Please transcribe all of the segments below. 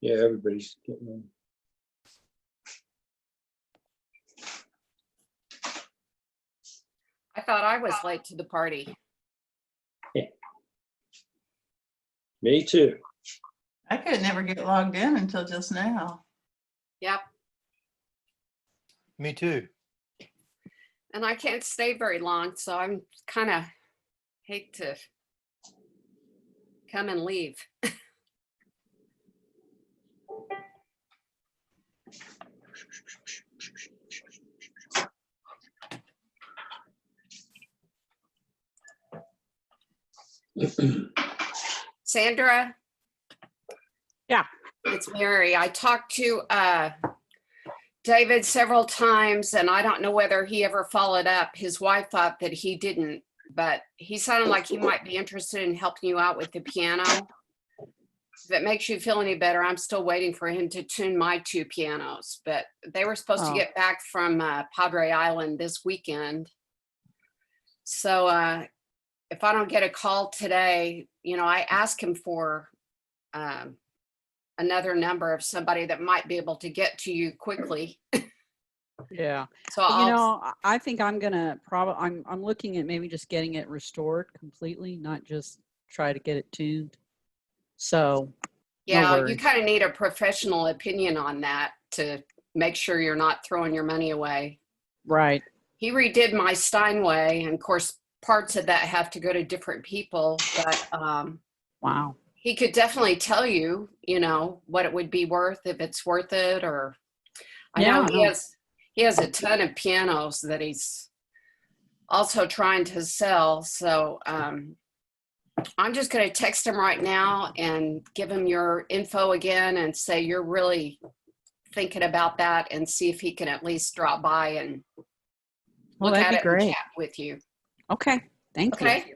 Yeah, everybody's getting in. I thought I was late to the party. Me too. I could never get logged in until just now. Yep. Me too. And I can't stay very long, so I'm kind of hate to come and leave. Sandra? Yeah. It's Mary. I talked to David several times, and I don't know whether he ever followed up. His wife thought that he didn't, but he sounded like he might be interested in helping you out with the piano. If it makes you feel any better, I'm still waiting for him to tune my 2 pianos, but they were supposed to get back from Padre Island this weekend. So if I don't get a call today, you know, I asked him for another number of somebody that might be able to get to you quickly. Yeah. So But, I'll, you know, I think I'm gonna probably I'm looking at maybe just getting it restored completely, not just try to get it tuned. So yeah, you worries. kind of need a professional opinion on that to make sure you're not throwing your money away. right. He redid my Steinway, and of course, parts of that have to go to different people, but Wow. he could definitely tell you, you know, what it would be worth, if it's worth it, or I know he has a ton of pianos that he's also trying to sell. So I'm just going to text him right now and give him your info again and say you're really thinking about that, and see if he can at least drop by and Well, look that'd at be it and great. chat with you. Okay. Thank you. Okay.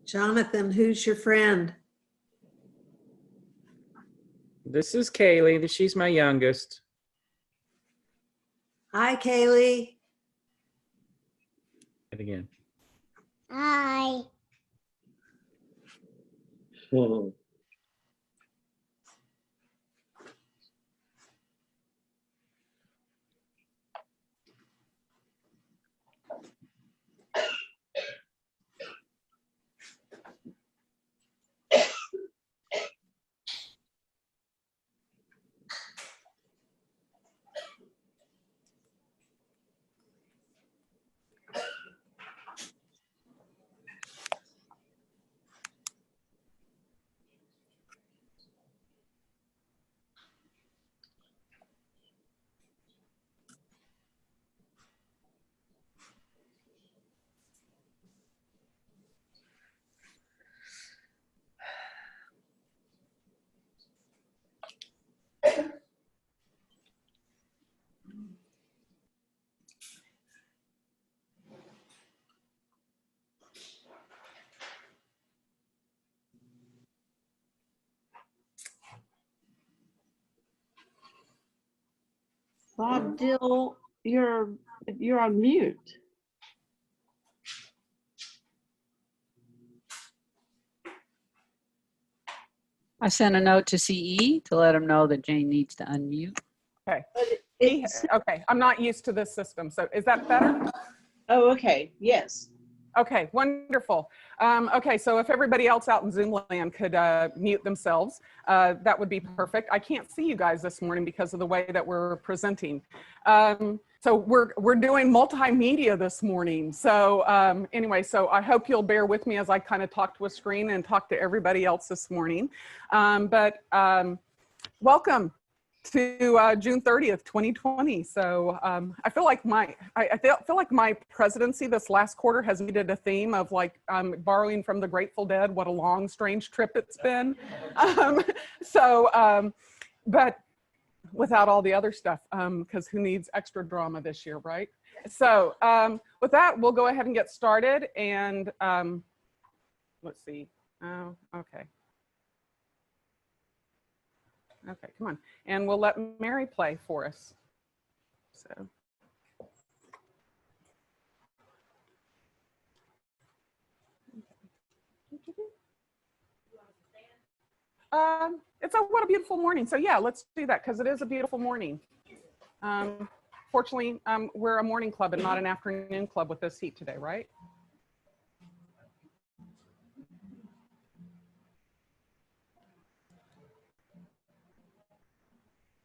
Jonathan, who's your friend? This is Kaylee. She's my youngest. Hi, Kaylee. And again. Hi. Hmm. Bob Dill, you're on mute. I sent a note to CE to let him know that Jane needs to unmute. Okay. It's, Okay, I'm not used to this system. So is that better? oh, okay. Yes. Okay, wonderful. Okay, so if everybody else out in Zoom land could mute themselves, that would be perfect. I can't see you guys this morning because of the way that we're presenting. So we're doing multimedia this morning. So anyway, so I hope you'll bear with me as I kind of talk to a screen and talk to everybody else this morning. Welcome to June 30th, 2020. So I feel like I feel like my presidency this last quarter has needed a theme of like borrowing from the Grateful Dead. What a long, strange trip it's been. But without all the other stuff, because who needs extra drama this year, right? So with that, we'll go ahead and get started. And let's see. Oh, okay. Okay, come on. And we'll let Mary play for us. So. It's what a beautiful morning. So yeah, let's do that because it is a beautiful morning. Fortunately, we're a morning club and not an afternoon club with this heat today, right?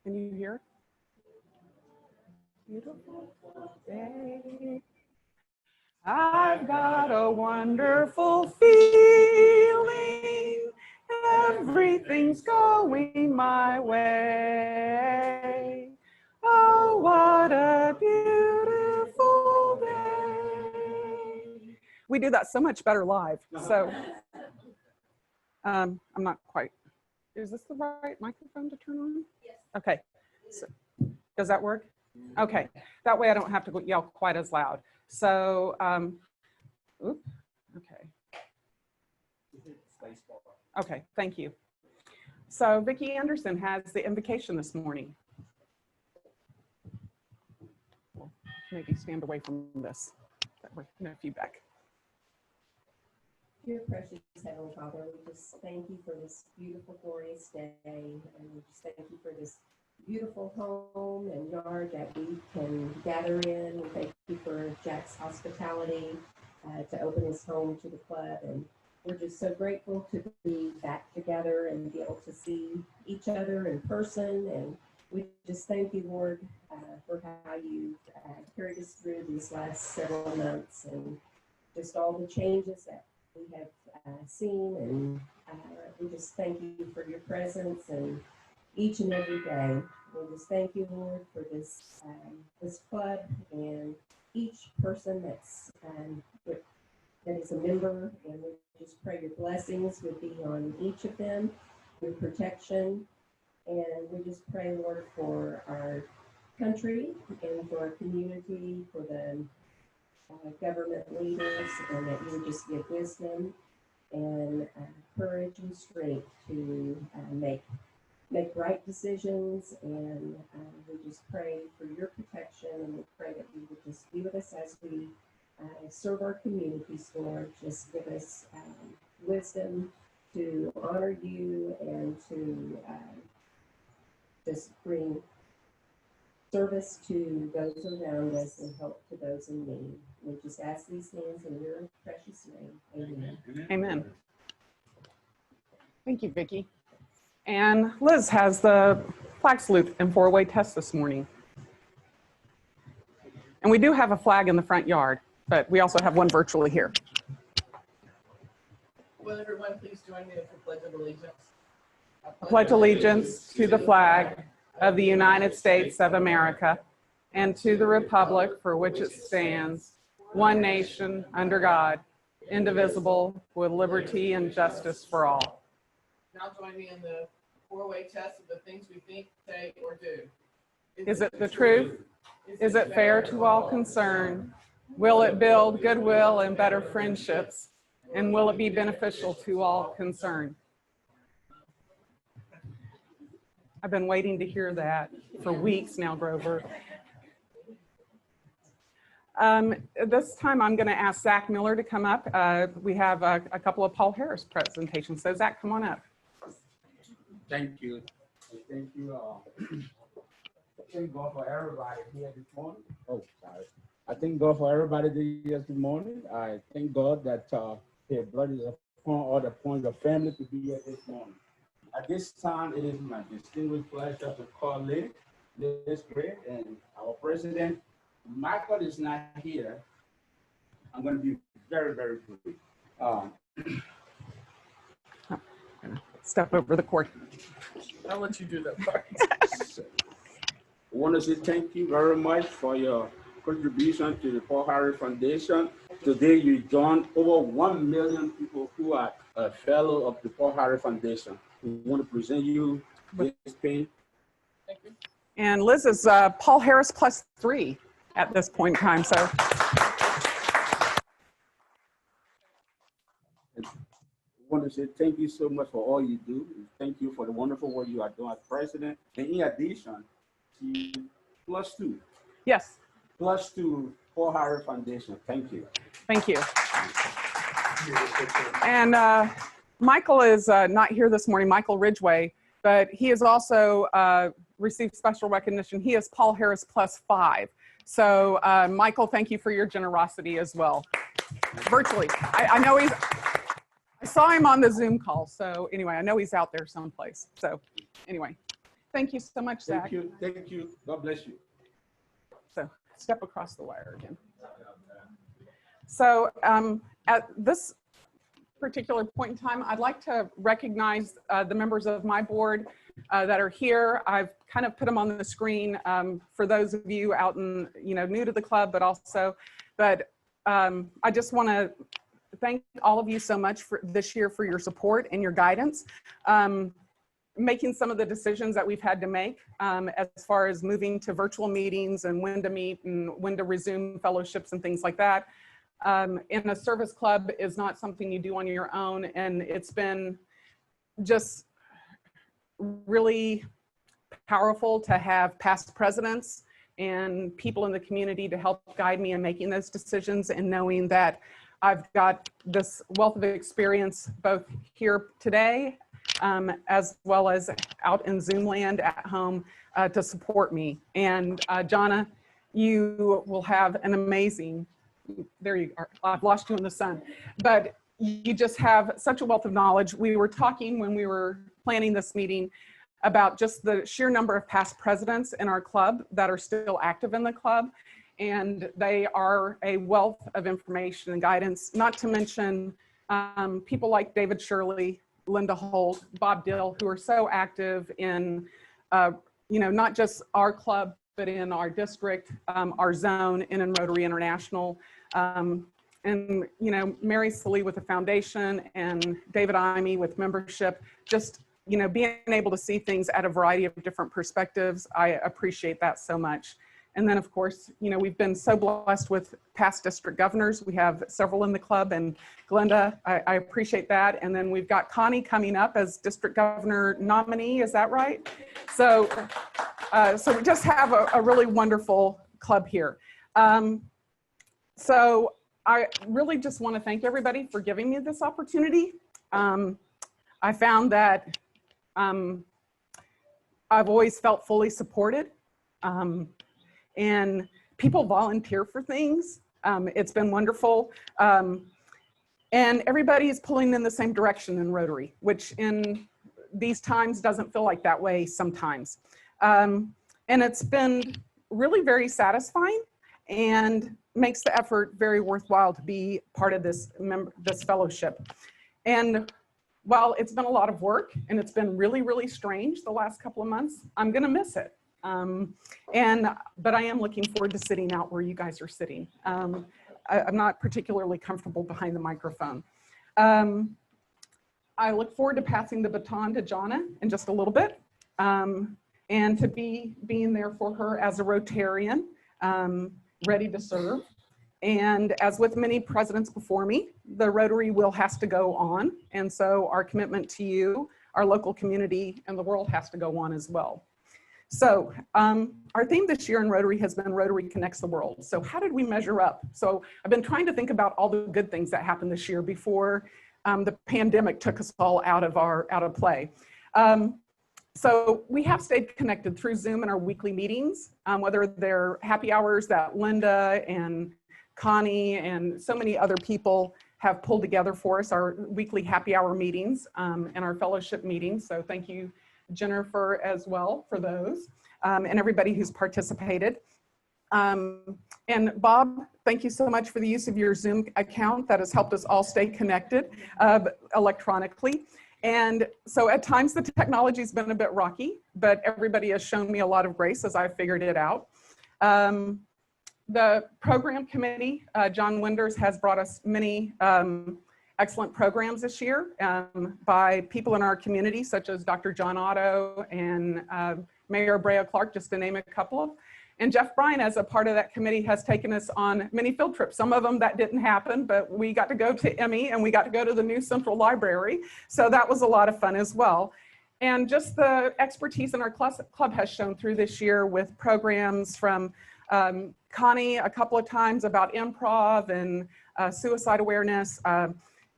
Can you hear? Beautiful day. I've got a wonderful feeling. Everything's going my way. Oh, what a beautiful day. We do that so much better live. So I'm not quite. Is this the right microphone to turn on? Yes. Okay. So, does that work? Okay. That way I don't have to yell quite as loud. So, okay. Okay, thank you. So Vicki Anderson has the invocation this morning. Maybe stand away from this. That way, no feedback. Dear precious Heavenly Father, we just thank you for this beautiful, glorious day, and we just thank you for this beautiful home and yard that we can gather in. We thank you for Jack's hospitality to open his home to the club, and we're just so grateful to be back together and be able to see each other in person. And we just thank you, Lord, for how you carried us through these last several months and just all the changes that we have seen, and we just thank you for your presence and each and every day. We just thank you, Lord, for this this club and each person that's that is a member, and we just pray your blessings would be on each of them, your protection, and we just pray, Lord, for our country and for our community, for the government leaders, and that you would just give wisdom and courage and strength to make right decisions. And we just pray for your protection, and we pray that you would just be with us as we serve our communities, Lord. Just give us wisdom to honor you and to just bring service to those around us and help to those in need. We just ask these things in your precious name. Amen. Amen. Thank you, Vicki. And Liz has the flag salute and four-way test this morning. And we do have a flag in the front yard, but we also have one virtually here. Will everyone please join me in the Pledge of Allegiance? I pledge allegiance to the flag of the United States of America and to the republic for which it stands, one nation, under God, indivisible, with liberty and justice for all. Now join me in the four-way test of the things we think, say, or do. Is it the truth? Is it fair to all concerned? Will it build goodwill and better friendships? And will it be beneficial to all concerned? I've been waiting to hear that for weeks now, Grover. This time I'm going to ask Zach Miller to come up. We have a couple of Paul Harris presentations. So Zach, come on up. Thank you. Thank you. Thank God for everybody here this morning. Oh, sorry. I thank God for everybody here this morning. I thank God that His blood is upon all the points of family to be here this morning. At this time, it is my distinguished pleasure to call in this great, and our president, Michael, is not here. I'm going to be very, very brief. Step over the cord. I'll let you do that part. I want to say thank you very much for your contribution to the Paul Harris Foundation. Today, you joined over 1 million people who are a fellow of the Paul Harris Foundation. We want to present you this pin. Thank you. And Liz is Paul Harris +3 at this point in time. So I want to say thank you so much for all you do. Thank you for the wonderful work you are doing as president. And in addition, to +2. yes, +2 Paul Harris Foundation. Thank you. thank you. And Michael is not here this morning, Michael Ridgway, but he has also received special recognition. He is Paul Harris +5. So Michael, thank you for your generosity as well. Virtually. I know I saw him on the Zoom call. So anyway, I know he's out there someplace. So anyway, thank you so much, Zach. Thank you. Thank you. God bless you. So step across the wire again. So at this particular point in time, I'd like to recognize the members of my board that are here. I've kind of put them on the screen for those of you out in, new to the club, but I just want to thank all of you so much for this year for your support and your guidance. Making some of the decisions that we've had to make as far as moving to virtual meetings and when to meet and when to resume fellowships and things like that. In a service club is not something you do on your own, and it's been just really powerful to have past presidents and people in the community to help guide me in making those decisions, and knowing that I've got this wealth of experience both here today as well as out in Zoom land at home to support me. And Jonna, you will have an amazing, there you are, I've lost you in the sun, but you just have such a wealth of knowledge. We were talking when we were planning this meeting about just the sheer number of past presidents in our club that are still active in the club. And they are a wealth of information and guidance, not to mention people like David Shirley, Linda Holt, Bob Dill, who are so active in, not just our club, but in our district, our zone, and in Rotary International. And and you know, Mary Sully with the foundation and David Imey with membership, just, you know, being able to see things at a variety of different perspectives. I appreciate that so much. And then of course, you know, we've been so blessed with past district governors. We have several in the club, and Glenda, I appreciate that. And then we've got Connie coming up as district governor nominee, is that right? So, so we just have a really wonderful club here. So I really just want to thank everybody for giving me this opportunity. I found that I've always felt fully supported, and people volunteer for things. It's been wonderful. And everybody is pulling in the same direction in Rotary, which in these times doesn't feel like that way sometimes. And it's been really very satisfying and makes the effort very worthwhile to be part of this fellowship. And while it's been a lot of work and it's been really, really strange the last couple of months, I'm gonna miss it. But I am looking forward to sitting out where you guys are sitting. I'm not particularly comfortable behind the microphone. I look forward to passing the baton to Jonna in just a little bit, and to being there for her as a Rotarian, ready to serve. And as with many presidents before me, the Rotary wheel has to go on. And so our commitment to you, our local community, and the world has to go on as well. So our theme this year in Rotary has been Rotary Connects the World. So how did we measure up? So I've been trying to think about all the good things that happened this year before the pandemic took us all out of play. So we have stayed connected through Zoom and our weekly meetings, whether they're happy hours that Linda and Connie and so many other people have pulled together for us, our weekly happy hour meetings and our fellowship meetings. So thank you, Jennifer, as well for those, and everybody who's participated. And Bob, thank you so much for the use of your Zoom account. That has helped us all stay connected electronically. And so at times the technology's been a bit rocky, but everybody has shown me a lot of grace as I figured it out. The program committee, John Winders, has brought us many excellent programs this year by people in our community, such as Dr. John Otto and Mayor Brea Clark, just to name a couple of. And Jeff Bryan, as a part of that committee, has taken us on many field trips. Some of them that didn't happen, but we got to go to Emmy and we got to go to the new Central Library. So that was a lot of fun as well. And just the expertise in our club has shown through this year with programs from Connie a couple of times about improv and suicide awareness,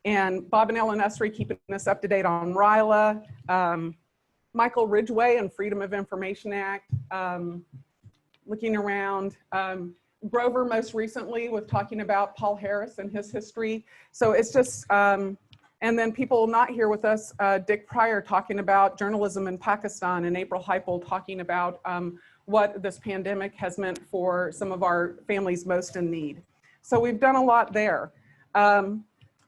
and Bob and Ellen Esri keeping us up to date on RILA, Michael Ridgway and Freedom of Information Act, looking around, Grover most recently with talking about Paul Harris and his history. So it's just, and then people not here with us, Dick Pryor talking about journalism in Pakistan, and April Heipel talking about what this pandemic has meant for some of our families most in need. So we've done a lot there.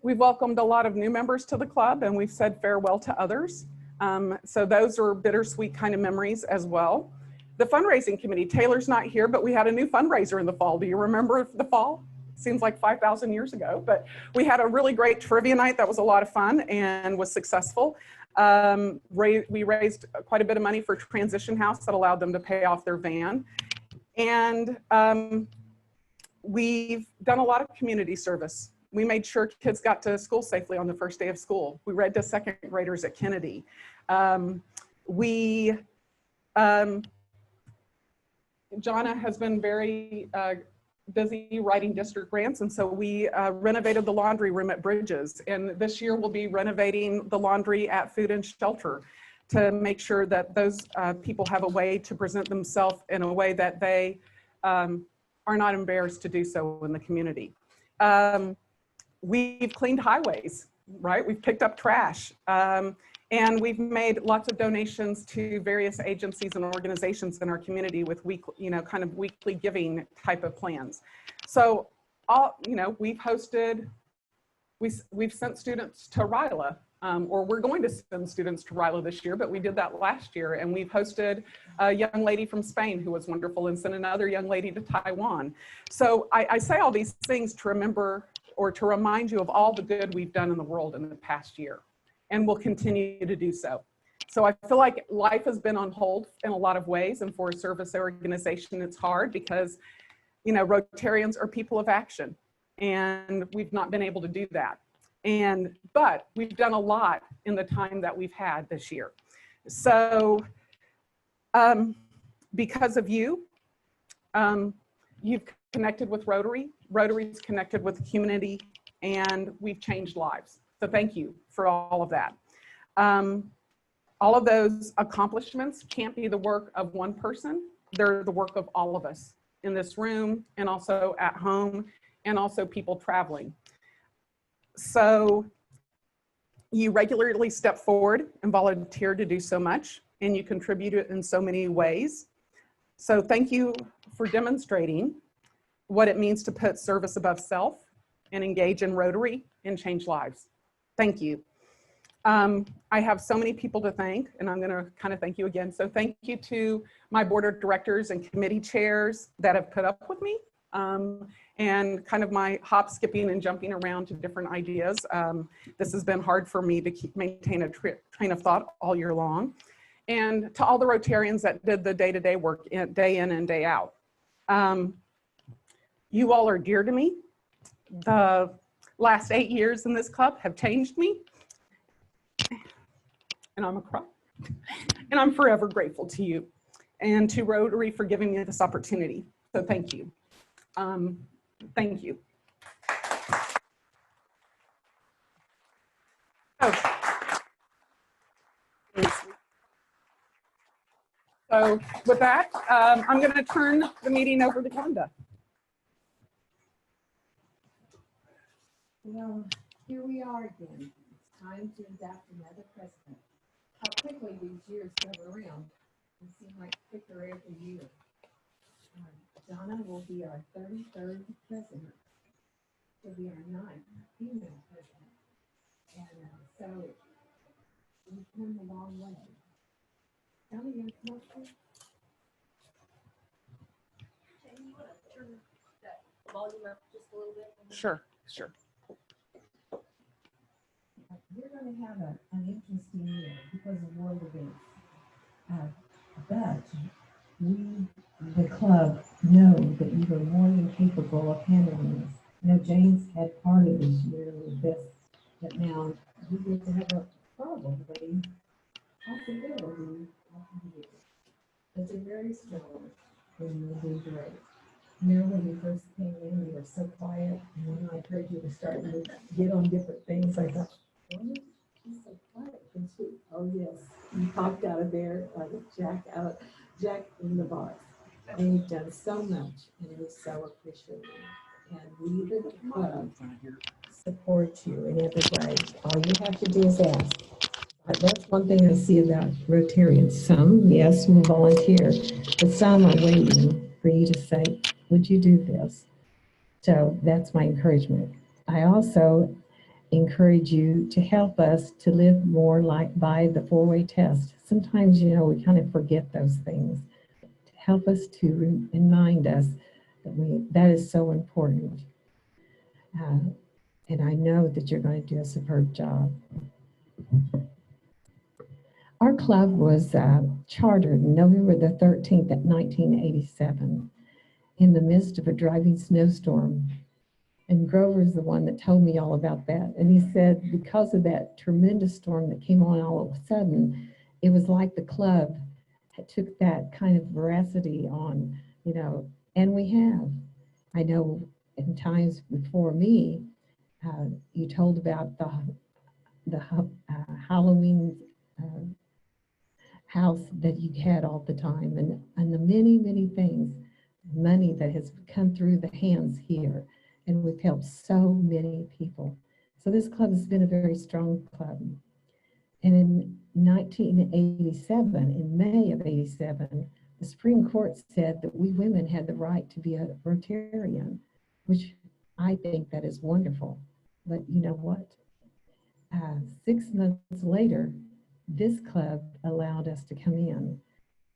We've welcomed a lot of new members to the club, and we've said farewell to others. So those are bittersweet kind of memories as well. The fundraising committee, Taylor's not here, but we had a new fundraiser in the fall. Do you remember the fall? Seems like 5,000 years ago, but we had a really great trivia night that was a lot of fun and was successful. We raised quite a bit of money for Transition House that allowed them to pay off their van. And we've done a lot of community service. We made sure kids got to school safely on the first day of school. We read to second graders at Kennedy. Jonna has been very busy writing district grants, and so we renovated the laundry room at Bridges. And this year we'll be renovating the laundry at Food and Shelter to make sure that those people have a way to present themselves in a way that they are not embarrassed to do so in the community. We've cleaned highways, right? We've picked up trash. And we've made lots of donations to various agencies and organizations in our community with kind of weekly giving type of plans. So, we've hosted, we've sent students to RILA, or we're going to send students to RILA this year, but we did that last year. And we've hosted a young lady from Spain who was wonderful, and sent another young lady to Taiwan. So I say all these things to remember or to remind you of all the good we've done in the world in the past year, and will continue to do so. So I feel like life has been on hold in a lot of ways, and for a service organization, it's hard because, you know, Rotarians are people of action, and we've not been able to do that. But we've done a lot in the time that we've had this year. So because of you, you've connected with Rotary, Rotary's connected with the community, and we've changed lives. So thank you for all of that. All of those accomplishments can't be the work of one person. They're the work of all of us in this room, and also at home, and also people traveling. So you regularly step forward and volunteer to do so much, and you contribute in so many ways. So thank you for demonstrating what it means to put service above self and engage in Rotary and change lives. Thank you. I have so many people to thank, and I'm going to kind of thank you again. So thank you to my board of directors and committee chairs that have put up with me, and kind of my hop, skipping, and jumping around to different ideas. This has been hard for me to maintain a train of thought all year long. And to all the Rotarians that did the day-to-day work day in and day out. You all are dear to me. The last 8 years in this club have changed me. And I'm a cry. And I'm forever grateful to you and to Rotary for giving me this opportunity. So thank you. Thank you. So with that, I'm going to turn the meeting over to Jonna. Well, here we are again. It's time to induct another president. How quickly these years go around. They seem like quicker every year. Jonna will be our 33rd president. She'll be our 9th female president. And so we've come a long way. Jonna, you want to come up here? Jamie, you want to turn that volume up just a little bit? Sure, sure. We're going to have an interesting year because of world events. But we, the club, know that you are more than capable of handling this. You know, James had part of this year with this, but now you get to have a problem, but possibility of you. But you're very strong and you'll do great. You know, when you first came in, you were so quiet, and when I heard you were starting to get on different things, I thought, well, she's so quiet, and she, oh yes, you popped out of there like a Jack in the box. And you've done so much, and it is so appreciated. And we, the club, support you in every way. All you have to do is ask. That's one thing I see about Rotarians. Some, yes, will volunteer, but some are waiting for you to say, would you do this? So that's my encouragement. I also encourage you to help us to live more like by the four-way test. Sometimes, you know, we kind of forget those things. To help us to remind us that that is so important. And I know that you're going to do a superb job. Our club was chartered November the 13th, 1987, in the midst of a driving snowstorm. And Grover's the one that told me all about that. And he said, because of that tremendous storm that came on all of a sudden, it was like the club took that kind of veracity on, you know, and we have. I know in times before me, you told about the Halloween house that you had all the time, and the many, many things, money that has come through the hands here, and we've helped so many people. So this club has been a very strong club. And in 1987, in May of 87, the Supreme Court said that we women had the right to be a Rotarian, which I think that is wonderful. But you know what? 6 months later, this club allowed us to come in.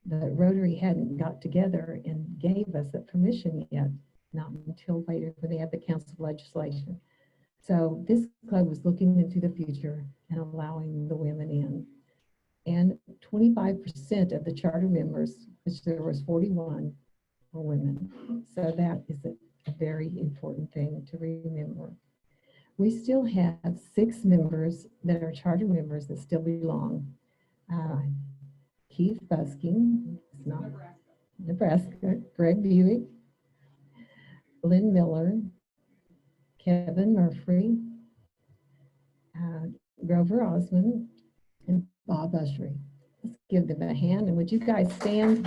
The Rotary hadn't got together and gave us that permission yet, not until later when they had the Council of Legislation. So this club was looking into the future and allowing the women in. And 25% of the charter members, which there was 41, were women. So that is a very important thing to remember. We still have 6 members that are charter members that still belong. Keith Busking, it's not Nebraska, Greg Buick, Lynn Miller, Kevin Murphy, Grover Osmond, and Bob Ushery. Let's give them a hand. And would you guys stand?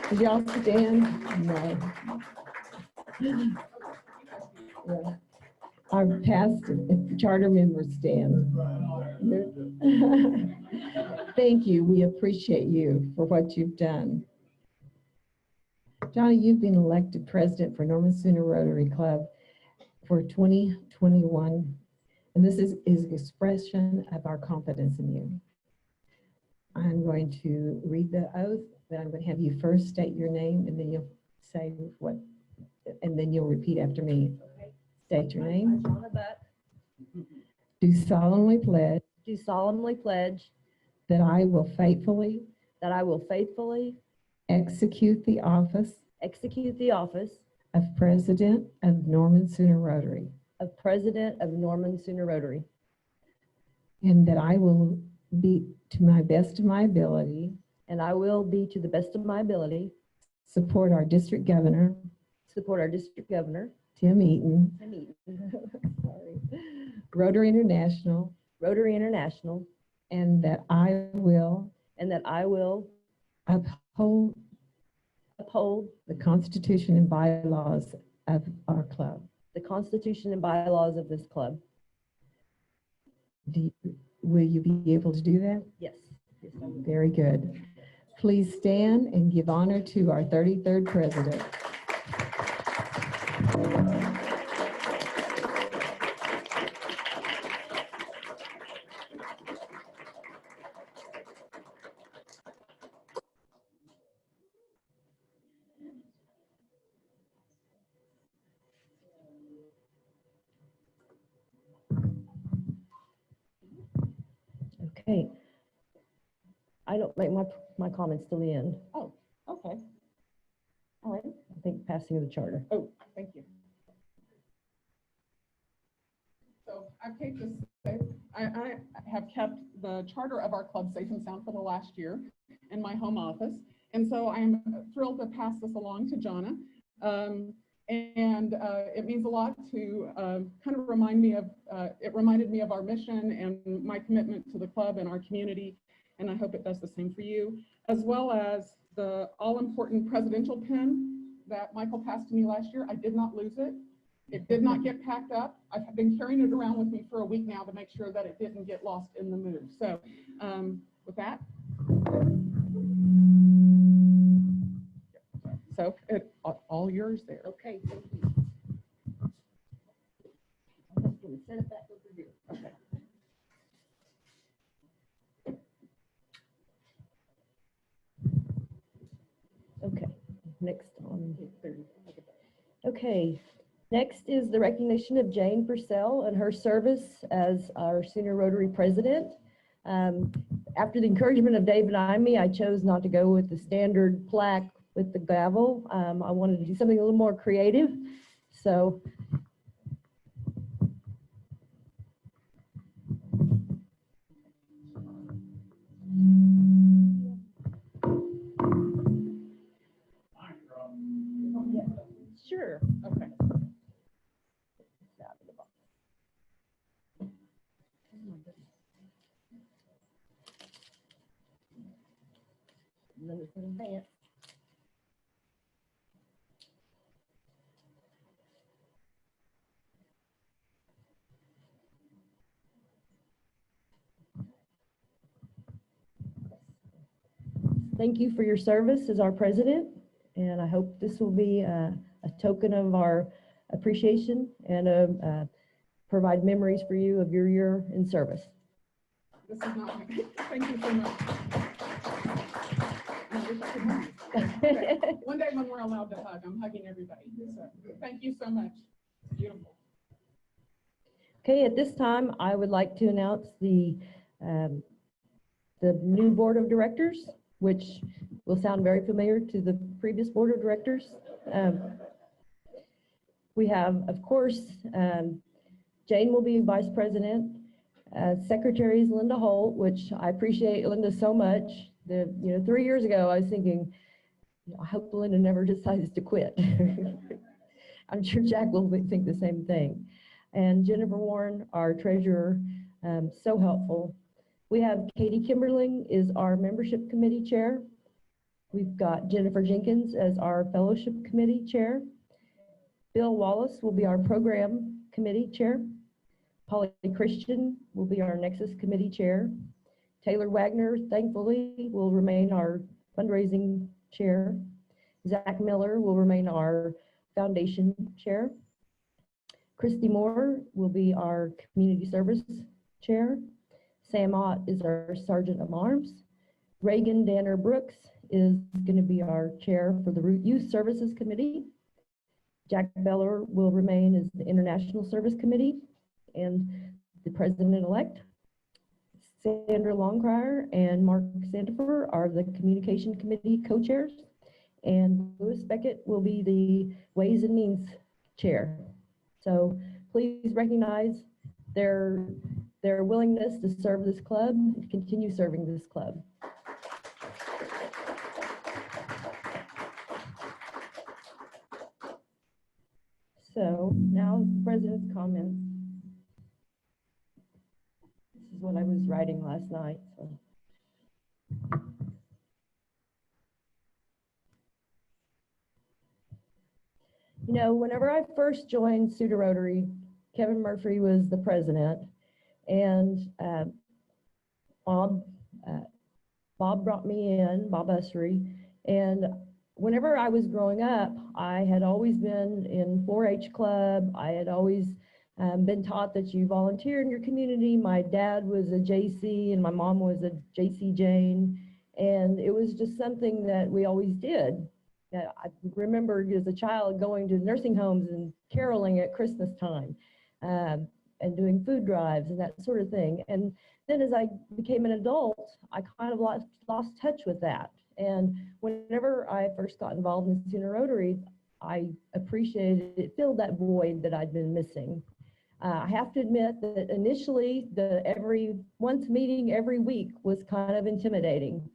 Would y'all stand? No. Yeah. Our past charter members stand. Thank you. We appreciate you for what you've done. Jonna, you've been elected president for Norman Sooner Rotary Club for 2021. And this is an expression of our confidence in you. I'm going to read the oath, but I'm going to have you first state your name, and then you'll say what, and then you'll repeat after me. Okay. State your name. Jonna Buck. Do solemnly pledge. Do solemnly pledge That I will faithfully. that I will faithfully Execute the office. execute the office Of President of Norman Sooner Rotary. of President of Norman Sooner Rotary. And that I will be, to my best of my ability, And I will be, to the best of my ability, support our district governor, support our district governor, Tim Eaton, sorry, Rotary International, Rotary International, and that I will and that I will uphold uphold the Constitution and bylaws of our club. the Constitution and bylaws of this club. Will you be able to do that? Yes. Yes, I will. Very good. Please stand and give honor to our 33rd president. Okay. I don't make my comments till the end. Oh, okay. All right. I think passing of the charter. Oh, thank you. So I've kept this safe. I have kept the charter of our club safe and sound for the last year in my home office. And so I'm thrilled to pass this along to Jonna. It means a lot to kind of remind me of, it reminded me of our mission and my commitment to the club and our community. And I hope it does the same for you, as well as the all-important presidential pin that Michael passed to me last year. I did not lose it. It did not get packed up. I've been carrying it around with me for a week now to make sure that it didn't get lost in the move. So with that. So all yours there. Okay, thank you. I'm just going to set it back over here. Okay. Okay, next on. Okay, next is the recognition of Jane Purcell and her service as our Sooner Rotary president. After the encouragement of Dave and Amy, I chose not to go with the standard plaque with the gavel. I wanted to do something a little more creative. So Sure. Okay. Another thing in advance. Thank you for your service as our president, and I hope this will be a token of our appreciation and provide memories for you of your year in service. This is not my, thank you so much. I wish I could hug you. Okay. One day when we're allowed to hug, I'm hugging everybody. So thank you so much. It's beautiful. Okay, at this time, I would like to announce the new board of directors, which will sound very familiar to the previous board of directors. We have, of course, Jane will be vice president. Secretary is Linda Holt, which I appreciate Linda so much. 3 years ago, I was thinking, I hope Linda never decides to quit. I'm sure Jack will think the same thing. And Jennifer Warren, our treasurer, so helpful. We have Katie Kimberling is our membership committee chair. We've got Jennifer Jenkins as our fellowship committee chair. Bill Wallace will be our program committee chair. Polly Christian will be our Nexus committee chair. Taylor Wagner, thankfully, will remain our fundraising chair. Zach Miller will remain our foundation chair. Christy Moore will be our community service chair. Sam Ott is our sergeant of arms. Reagan Danner Brooks is going to be our chair for the Youth Services Committee. Jack Beller will remain as the International Service Committee and the president-elect. Sandra Longcrier and Mark Sandifer are the Communication Committee co-chairs, and Louis Beckett will be the Ways and Means chair. So please recognize their willingness to serve this club and continue serving this club. So now President's comments. This is what I was writing last night. So. You know, whenever I first joined Suda Rotary, Kevin Murphy was the president, and Bob brought me in, Bob Ussery, and whenever I was growing up, I had always been in 4-H club. I had always been taught that you volunteer in your community. My dad was a JC and my mom was a JC Jane, and it was just something that we always did. I remember as a child going to nursing homes and caroling at Christmas time and doing food drives and that sort of thing. And then as I became an adult, I kind of lost touch with that. And whenever I first got involved in Sooner Rotary, I appreciated it, filled that void that I'd been missing. I have to admit that initially every once meeting every week was kind of intimidating.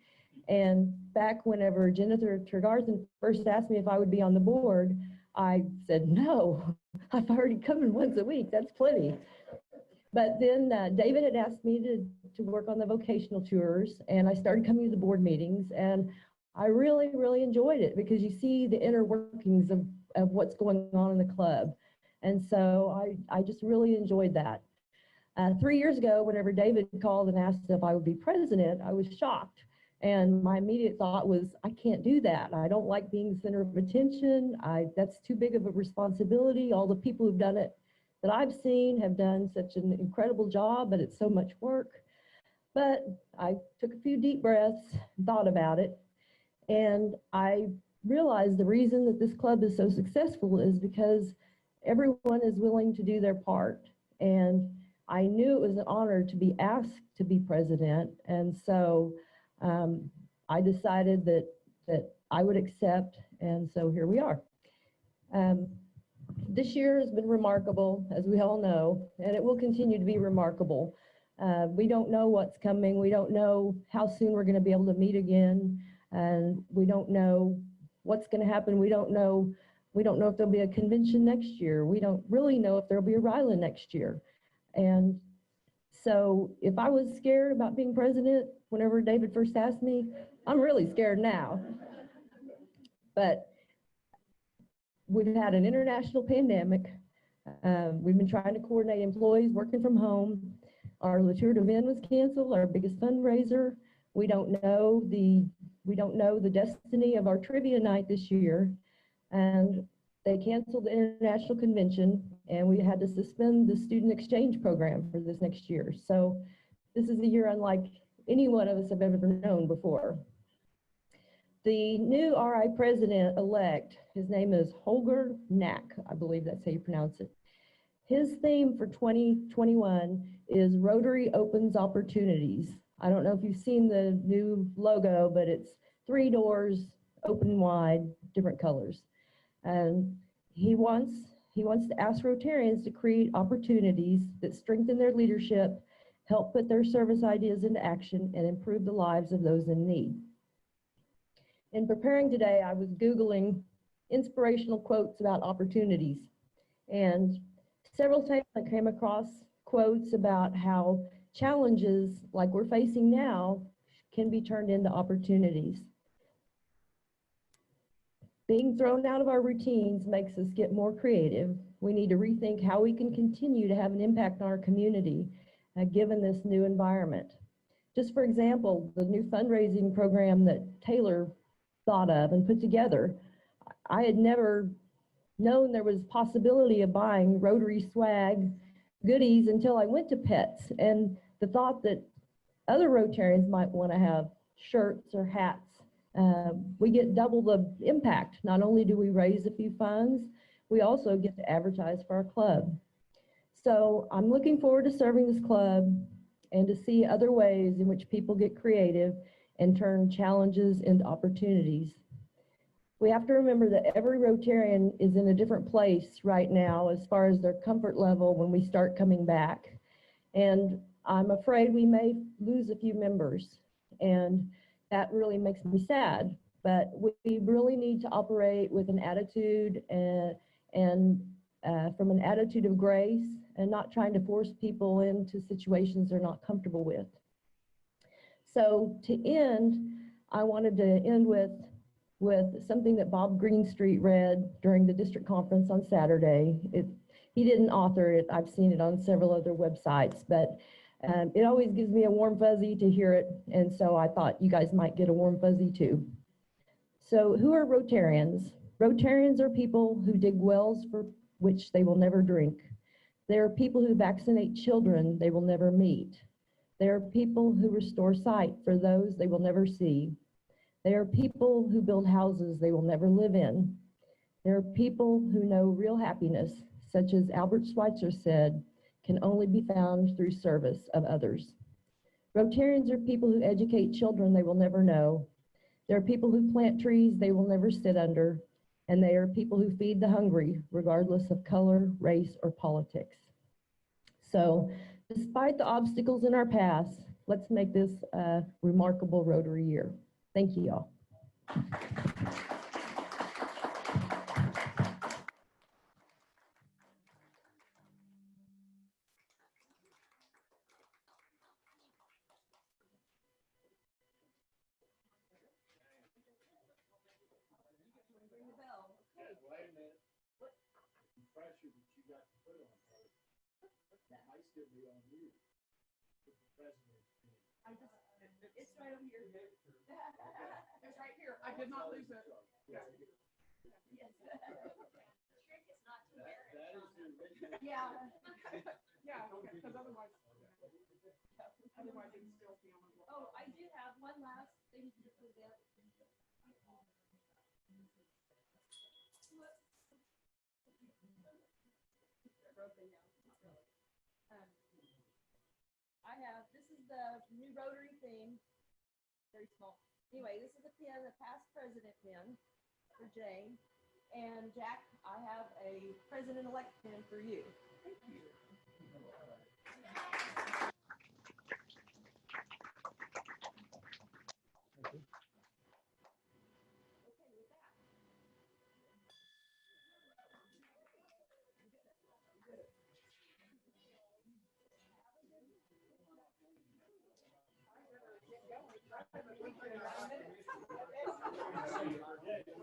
And back whenever Jennifer Tregarthen first asked me if I would be on the board, I said, no, I've already come in once a week, that's plenty. But then David had asked me to work on the vocational tours, and I started coming to the board meetings, and I really, really enjoyed it because you see the inner workings of what's going on in the club. And so I just really enjoyed that. 3 years ago, whenever David called and asked if I would be president, I was shocked. And my immediate thought was, I can't do that. I don't like being the center of attention. That's too big of a responsibility. All the people who've done it that I've seen have done such an incredible job, but it's so much work. But I took a few deep breaths, thought about it, and I realized the reason that this club is so successful is because everyone is willing to do their part. And I knew it was an honor to be asked to be president. And so I decided that I would accept, and so here we are. This year has been remarkable, as we all know, and it will continue to be remarkable. We don't know what's coming. We don't know how soon we're going to be able to meet again, and we don't know what's going to happen. We don't know if there'll be a convention next year. We don't really know if there'll be a Ryland next year. And so if I was scared about being president whenever David first asked me, I'm really scared now. But we've had an international pandemic. We've been trying to coordinate employees working from home. Our La Tour de Vin was canceled, our biggest fundraiser. We don't know the destiny of our trivia night this year. And they canceled the international convention, and we had to suspend the student exchange program for this next year. So this is a year unlike any one of us have ever known before. The new RI president-elect, his name is Holger Knack, I believe that's how you pronounce it. His theme for 2021 is Rotary Opens Opportunities. I don't know if you've seen the new logo, but it's 3 doors, open wide, different colors. And he wants to ask Rotarians to create opportunities that strengthen their leadership, help put their service ideas into action, and improve the lives of those in need. In preparing today, I was Googling inspirational quotes about opportunities. And several times I came across quotes about how challenges like we're facing now can be turned into opportunities. Being thrown out of our routines makes us get more creative. We need to rethink how we can continue to have an impact on our community given this new environment. Just for example, the new fundraising program that Taylor thought of and put together, I had never known there was possibility of buying Rotary swag goodies until I went to Pets, and the thought that other Rotarians might want to have shirts or hats. We get double the impact. Not only do we raise a few funds, we also get to advertise for our club. So I'm looking forward to serving this club and to see other ways in which people get creative and turn challenges into opportunities. We have to remember that every Rotarian is in a different place right now as far as their comfort level when we start coming back. And I'm afraid we may lose a few members, and that really makes me sad. But we really need to operate with an attitude and from an attitude of grace and not trying to force people into situations they're not comfortable with. So to end, I wanted to end with something that Bob Greenstreet read during the district conference on Saturday. He didn't author it. I've seen it on several other websites, but it always gives me a warm fuzzy to hear it. And so I thought you guys might get a warm fuzzy too. So who are Rotarians? Rotarians are people who dig wells for which they will never drink. They are people who vaccinate children they will never meet. They are people who restore sight for those they will never see. They are people who build houses they will never live in. There are people who know real happiness, such as Albert Schweitzer said, can only be found through service of others. Rotarians are people who educate children they will never know. There are people who plant trees they will never sit under, and they are people who feed the hungry, regardless of color, race, or politics. So, despite the obstacles in our past, let's make this a remarkable Rotary year. Thank you, y'all. It's right over here. It's right here. I did not lose it. Yeah. Yes. It's not too bad. Yeah. Yeah, because otherwise it's still be on the floor. Oh, I do have one last thing to present. This is the new Rotary theme. Very small. Anyway, this is a pin, a past president pin for Jane. And Jack, I have a president-elect pin for you. Thank you.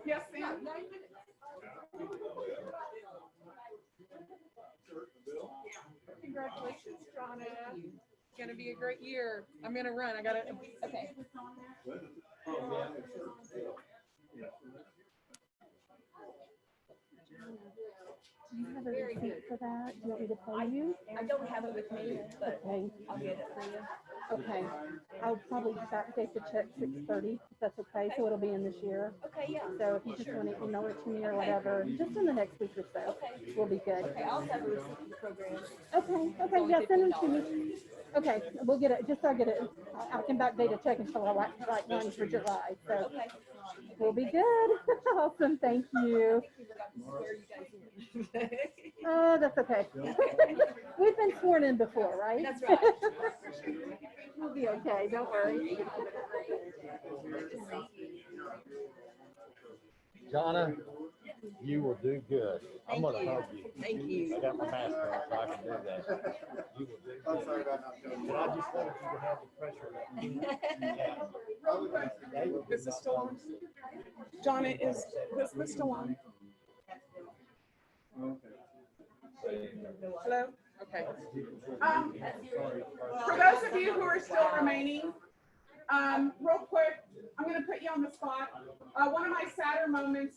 Yes, Sam. Congratulations, Jonna. It's gonna be a great year. I'm gonna run. I gotta. Okay. Do you have a receipt for that? Do you want me to pay you? I don't have it with me, but okay. I'll get it for you. Okay, I'll probably backdate the check 6/30, if that's okay, so it'll be in this year. Okay, yeah. So if you just want to email it to me or whatever, just in the next week or so, we'll be good. Okay, I'll have a receipt of the program. Okay, yeah, send them to me. Okay, we'll get it, just so I get it, I can backdate a check until I write one for July, so Okay. we'll be good. Awesome, thank you. Oh, that's okay. We've been sworn in before, right? That's right. We'll be okay, don't worry. Jonna, you will do good. I'm gonna hug you. Thank you. I got my mask on, so I can do that. You will do good. I'm sorry about not feeling. But I just wanted you to have the pressure. Is this still on? Jonna, is this still on? Hello? Okay. For those of you who are still remaining, real quick, I'm going to put you on the spot. One of my sadder moments